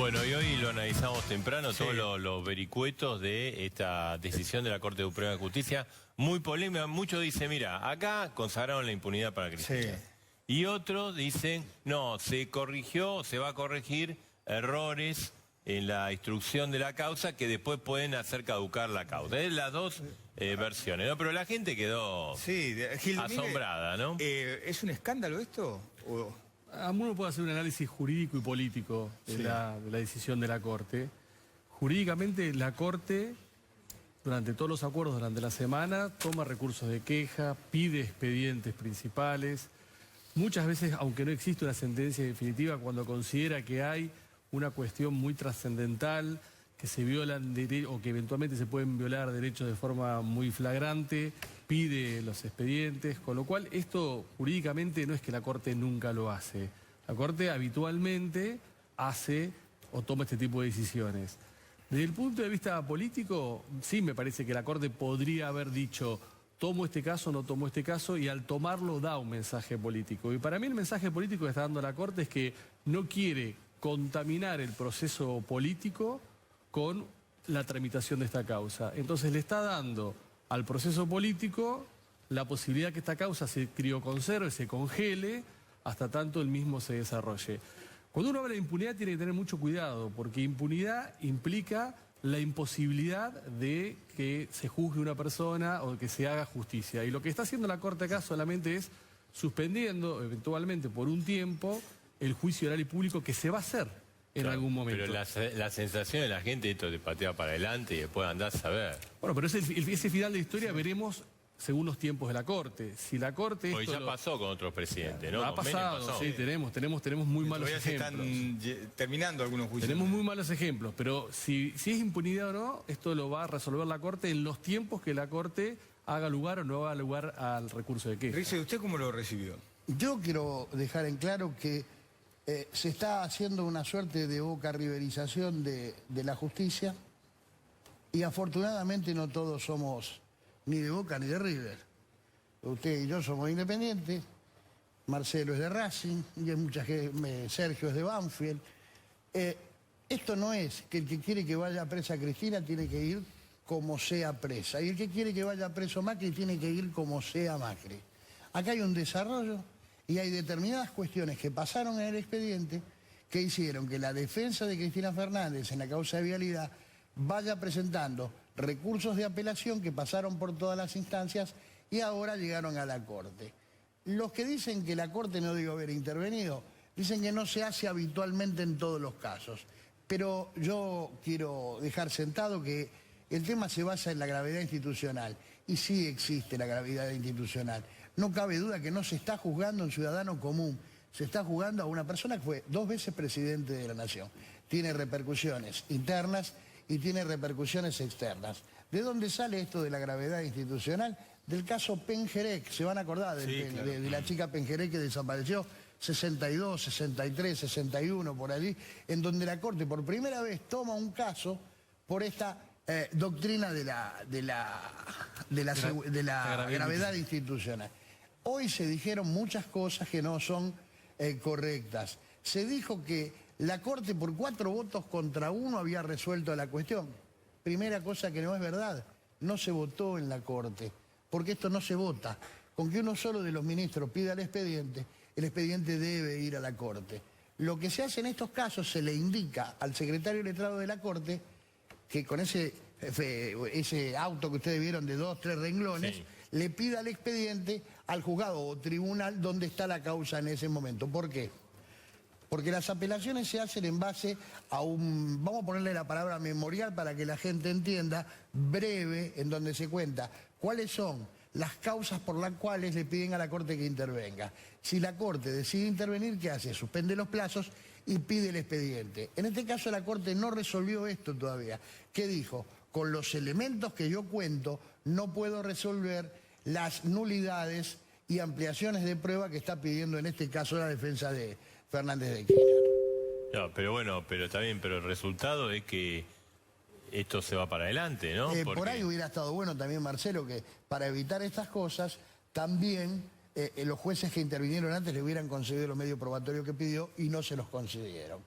Bueno, y hoy lo analizamos temprano, Sí. todos los vericuetos de esta decisión de la Corte Suprema de Justicia. Muy polémica, muchos dicen, mira, acá consagraron la impunidad para Cristina. Sí. Y otros dicen, no, se corrigió, se va a corregir errores en la instrucción de la causa que después pueden hacer caducar la causa. Es las dos versiones, ¿no? Pero la gente quedó Gil, asombrada, ¿no? ¿Es un escándalo esto? Uno puede hacer un análisis jurídico y político de la decisión de la Corte. Jurídicamente, la Corte, durante todos los acuerdos durante la semana, toma recursos de queja, pide expedientes principales. Muchas veces, aunque no existe una sentencia definitiva, cuando considera que hay una cuestión muy trascendental, que se violan o que eventualmente se pueden violar derechos de forma muy flagrante, pide los expedientes, con lo cual esto jurídicamente no es que la Corte nunca lo hace. La Corte habitualmente hace o toma este tipo de decisiones. Desde el punto de vista político, sí me parece que la Corte podría haber dicho tomo este caso, no tomo este caso, y al tomarlo da un mensaje político. Y para mí el mensaje político que está dando la Corte es que no quiere contaminar el proceso político con la tramitación de esta causa. Entonces le está dando al proceso político la posibilidad que esta causa se crioconserve, se congele, hasta tanto el mismo se desarrolle. Cuando uno habla de impunidad tiene que tener mucho cuidado, porque impunidad implica la imposibilidad de que se juzgue una persona o que se haga justicia. Y lo que está haciendo la Corte acá solamente es suspendiendo, eventualmente por un tiempo, el juicio oral y público que se va a hacer en algún momento. Pero la sensación de la gente, esto te patea para adelante y después andás a saber. Bueno, pero ese final de la historia veremos según los tiempos de la Corte. Si la Corte... Hoy ya pasó con otros presidentes, ¿no? Ha Con Menem pasado, pasó. sí, tenemos muy malos Todavía se ejemplos. están terminando algunos juicios. Tenemos muy malos ejemplos, pero si es impunidad o no, esto lo va a resolver la Corte en los tiempos que la Corte haga lugar o no haga lugar al recurso de queja. Rice, ¿usted cómo lo recibió? Yo quiero dejar en claro que se está haciendo una suerte de boca riverización de la justicia y afortunadamente no todos somos ni de Boca ni de River. Usted y yo somos independientes, Marcelo es de Racing, y hay mucha gente, Sergio es de Banfield. Esto no es que el que quiere que vaya presa Cristina tiene que ir como sea presa, y el que quiere que vaya preso Macri tiene que ir como sea Macri. Acá hay un desarrollo y hay determinadas cuestiones que pasaron en el expediente que hicieron que la defensa de Cristina Fernández en la causa de vialidad vaya presentando recursos de apelación que pasaron por todas las instancias y ahora llegaron a la Corte. Los que dicen que la Corte no debió haber intervenido, dicen que no se hace habitualmente en todos los casos. Pero yo quiero dejar sentado que el tema se basa en la gravedad institucional, y sí existe la gravedad institucional. No cabe duda que no se está juzgando a un ciudadano común, se está juzgando a una persona que fue 2 veces presidente de la Nación. Tiene repercusiones internas y tiene repercusiones externas. ¿De dónde sale esto de la gravedad institucional? Del caso Pengerek, se van a acordar de la chica Pengerek que desapareció 62, 63, 61, por allí, en donde la Corte por primera vez toma un caso por esta doctrina de la gravedad institucional. Hoy se dijeron muchas cosas que no son correctas. Se dijo que la Corte por 4 votos contra 1 había resuelto la cuestión. Primera cosa que no es verdad, no se votó en la Corte, porque esto no se vota. Con que uno solo de los ministros pida el expediente debe ir a la Corte. Lo que se hace en estos casos, se le indica al secretario letrado de la Corte que con ese auto que ustedes vieron de 2, 3 renglones, le pida el expediente al juzgado o tribunal donde está la causa en ese momento. ¿Por qué? Porque las apelaciones se hacen en base a un, vamos a ponerle la palabra memorial para que la gente entienda, breve, en donde se cuenta cuáles son las causas por las cuales le piden a la Corte que intervenga. Si la Corte decide intervenir, ¿qué hace? Suspende los plazos y pide el expediente. En este caso la Corte no resolvió esto todavía. ¿Qué dijo? Con los elementos que yo cuento, no puedo resolver las nulidades y ampliaciones de prueba que está pidiendo en este caso la defensa de Fernández de Kirchner. No, pero bueno, pero está bien, pero el resultado es que esto se va para adelante, ¿no? Por ahí hubiera estado bueno también, Marcelo, que para evitar estas cosas también los jueces que intervinieron antes le hubieran concedido los medios probatorios que pidió y no se los concedieron.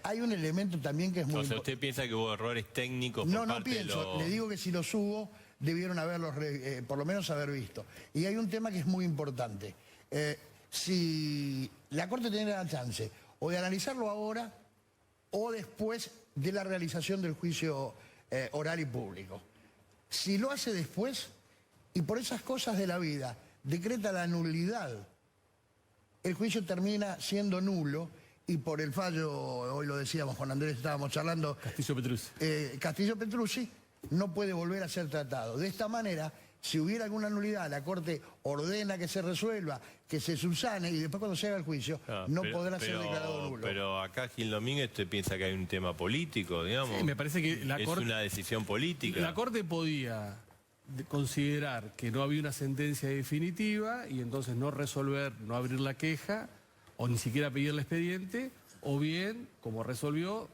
Hay un elemento también que es muy O sea, importante. ¿usted piensa que hubo errores técnicos No, por no parte de pienso. los... Le digo que si los hubo, debieron haberlos, por lo menos haber visto. Y hay un tema que es muy importante. Si la Corte tenía la chance o de analizarlo ahora o después de la realización del juicio oral y público. Si lo hace después y por esas cosas de la vida decreta la nulidad, el juicio termina siendo nulo y por el fallo, hoy lo decíamos con Andrés, estábamos charlando, Castillo Petrus. Castillo Petrucci no puede volver a ser tratado. De esta manera, si hubiera alguna nulidad, la Corte ordena que se resuelva, que se subsane y después cuando se haga el juicio no podrá ser declarado nulo. Pero acá Gil Domínguez, ¿usted piensa que hay un tema político, digamos? Sí, me parece que la es Corte... una decisión política. La Corte podía considerar que no había una sentencia definitiva y entonces no resolver, no abrir la queja o ni siquiera pedir el expediente, o bien, como resolvió,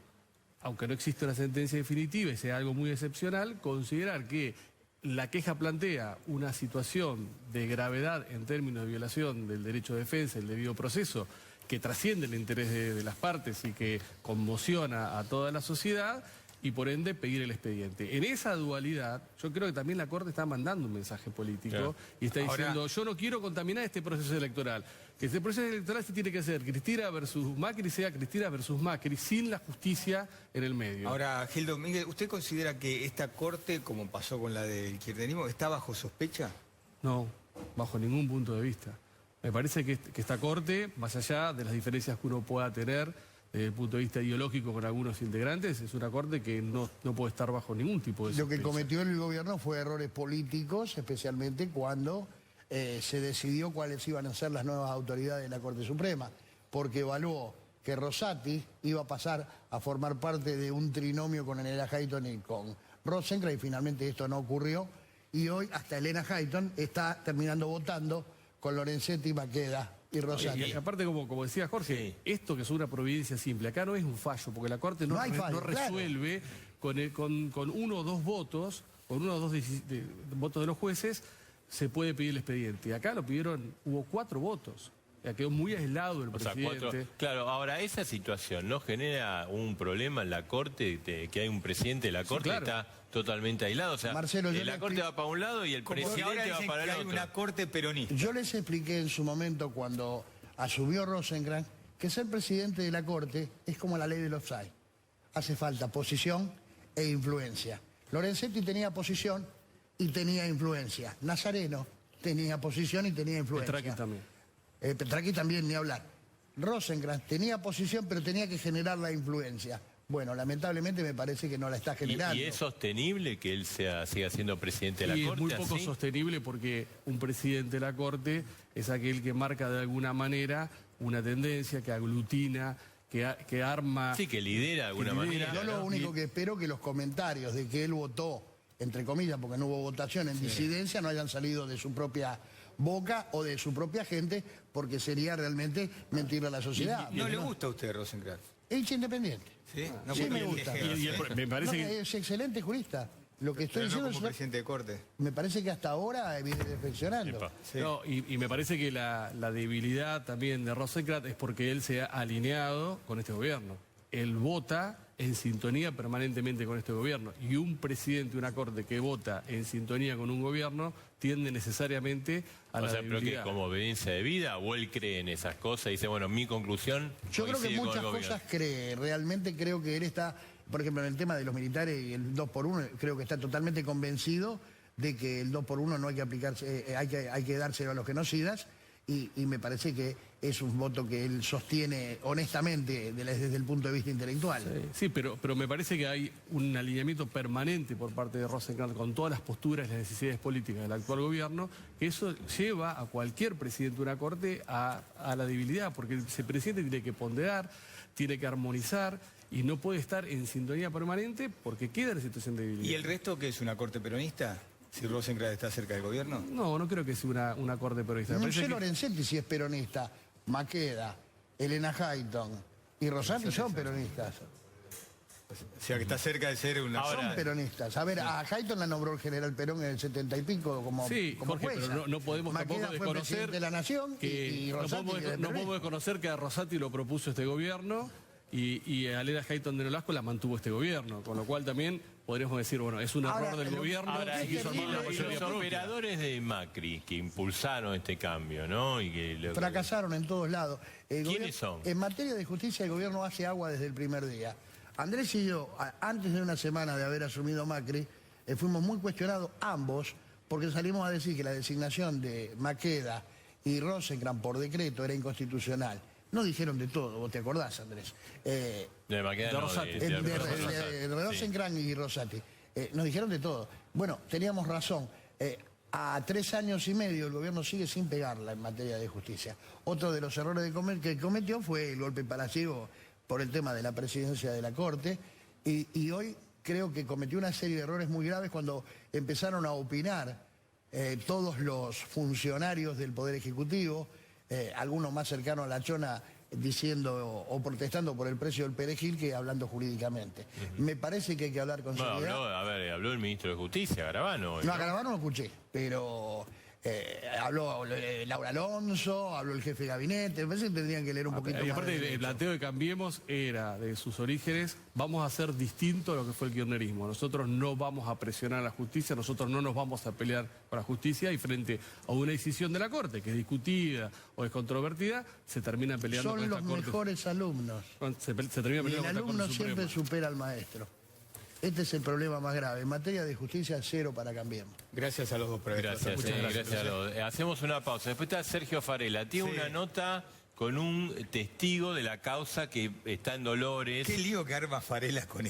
aunque no existe una sentencia definitiva y sea algo muy excepcional, considerar que la queja plantea una situación de gravedad en términos de violación del derecho de defensa, el debido proceso, que trasciende el interés de las partes y que conmociona a toda la sociedad, y por ende pedir el expediente. En esa dualidad, yo creo que también la Corte está mandando un mensaje político, claro, y está Ahora, diciendo, yo no quiero contaminar este proceso electoral. Que este proceso electoral se tiene que hacer Cristina versus Macri, sea Cristina versus Macri, sin la justicia en el medio. Ahora, Gil Domínguez, ¿usted considera que esta Corte, como pasó con la del kirchnerismo, está bajo sospecha? No, bajo ningún punto de vista. Me parece que esta Corte, más allá de las diferencias que uno pueda tener desde el punto de vista ideológico con algunos integrantes, es una Corte que no puede estar bajo ningún tipo de Lo que sospecha. cometió el gobierno fue errores políticos, especialmente cuando se decidió cuáles iban a ser las nuevas autoridades de la Corte Suprema, porque evaluó que Rosati iba a pasar a formar parte de un trinomio con Elena Hayton y con Rosenkrantz, y finalmente esto no ocurrió, y hoy hasta Elena Hayton está terminando votando con Lorenzetti, Maqueda y Rosati. Y aparte, como decía Jorge, Sí. esto que es una providencia simple, acá no es un fallo, porque la Corte no, No hay fallo, no resuelve con uno o dos votos, con uno o dos votos de los jueces, se puede pedir el expediente. Acá lo pidieron, hubo 4 votos. Ya quedó muy aislado el O sea, presidente. Claro, ahora esa situación no genera un problema en la Corte, que hay un presidente de la Corte claro. que está totalmente aislado. O sea, Marcelo, yo la le Corte explico- va para un lado y el Porque ahora presidente va dicen para el que hay otro. una Corte peronista. Yo les expliqué en su momento cuando asumió Rosenkrantz que ser presidente de la Corte es como la ley del offside. Hace falta posición e influencia. Lorenzetti tenía posición y tenía influencia. Nazareno tenía posición y tenía influencia. Petraki también. Petraki también, ni hablar. Rosenkrantz tenía posición, pero tenía que generar la influencia. Bueno, lamentablemente me parece que no la está generando. ¿Y es sostenible que él siga siendo presidente de la Y Corte? es muy poco así? sostenible porque un presidente de la Corte es aquel que marca de alguna manera una tendencia, que aglutina, que arma... Sí, que lidera de alguna lidera. manera. Yo lo ¿no? único que espero que los comentarios de que él votó, entre comillas, porque no hubo votación en disidencia, no hayan salido de su propia boca o de su propia gente, porque sería realmente mentir a la sociedad. ¿No le gusta a usted Rosenkrantz? Es independiente. ¿Sí? No, Sí, porque me es gusta. jefe, Y me parece No, que... es excelente jurista. Lo que estoy pero no diciendo como es presidente de Corte. me parece que hasta ahora viene perfeccionando. Epa. Sí. No, y me parece que la debilidad también de Rosenkrantz es porque él se ha alineado con este gobierno. Él vota en sintonía permanentemente con este gobierno. Y un presidente de una Corte que vota en sintonía con un gobierno tiende necesariamente a O la sea, pero que debilidad. como obediencia de vida, o él cree en esas cosas y dice, bueno, mi conclusión Yo creo que coincide con muchas el gobierno. cosas cree. Realmente creo que él está, por ejemplo, en el tema de los militares y el 2x1, creo que está totalmente convencido de que el 2x1 no hay que aplicarse, hay que dárselo a los genocidas. Y me parece que es un voto que él sostiene honestamente desde el punto de vista intelectual. Sí, pero me parece que hay un alineamiento permanente por parte de Rosenkrantz con todas las posturas y las necesidades políticas del actual gobierno, que eso lleva a cualquier presidente de una Corte a la debilidad, porque ese presidente tiene que ponderar, tiene que armonizar y no puede estar en sintonía permanente porque queda en situación de debilidad. ¿Y el resto que es una Corte peronista? Si Rosenkrantz está cerca del gobierno. No creo que sea una Corte peronista. Me No parece sé que- Lorenzetti si es peronista. Maqueda, Elena Hayton y Rosati son peronistas. O sea, que está cerca de ser una... Ahora, Son peronistas. A ver, a Hayton la nombró el general Perón en el 70 y pico como, Sí, como Jorge, jueza. pero no podemos Maqueda tampoco fue presidente desconocer de la Nación y no Rosati podemos, del no PRD. podemos desconocer que a Rosati lo propuso este gobierno y a Lera Hayton de Nolasco la mantuvo este gobierno, con lo cual también podríamos decir, bueno, es un Ahora, error del gobierno. Ahora, que y es los, terrible, y los operadores de Macri que impulsaron este cambio, ¿no? Y que Fracasaron en todos lados. ¿Quiénes son? En materia de justicia, el gobierno hace agua desde el primer día. Andrés y yo, antes de una semana de haber asumido Macri, fuimos muy cuestionados ambos, porque salimos a decir que la designación de Maqueda y Rosenkrantz por decreto era inconstitucional. No dijeron de todo, vos te acordás, Andrés. De Maqueda, no, Rosati. De Rosenkrantz y Rosati. Nos dijeron de todo. Bueno, teníamos razón. A 3 años y medio el gobierno sigue sin pegarla en materia de justicia. Otro de los errores que cometió fue el golpe palaciego por el tema de la presidencia de la Corte. Y hoy creo que cometió una serie de errores muy graves cuando empezaron a opinar todos los funcionarios del Poder Ejecutivo, algunos más cercanos a la chona, diciendo o protestando por el precio del perejil que hablando jurídicamente. Me parece que hay que hablar con Bueno, seriedad. habló el ministro de Justicia, Garabano. No, a Garabano no escuché, pero habló Laura Alonso, habló el jefe de gabinete, me parece que tendrían que leer un poquito Y más. aparte, de el derecho. planteo de Cambiemos era, de sus orígenes, vamos a hacer distinto a lo que fue el kirchnerismo. Nosotros no vamos a presionar a la justicia, nosotros no nos vamos a pelear con la justicia y frente a una decisión de la Corte que es discutida o es controvertida, se termina peleando Son con los esta Corte. mejores alumnos. Se termina Y el peleando con esta alumno Corte siempre Suprema. supera al maestro. Este es el problema más grave. En materia de justicia, cero para Cambiemos. Gracias a los dos por haber Gracias, estado. gracias a los dos. Hacemos una pausa. Después está Sergio Farela. Tiene Sí. una nota con un testigo de la causa que está en Dolores. Qué lío que arma Farelas con él.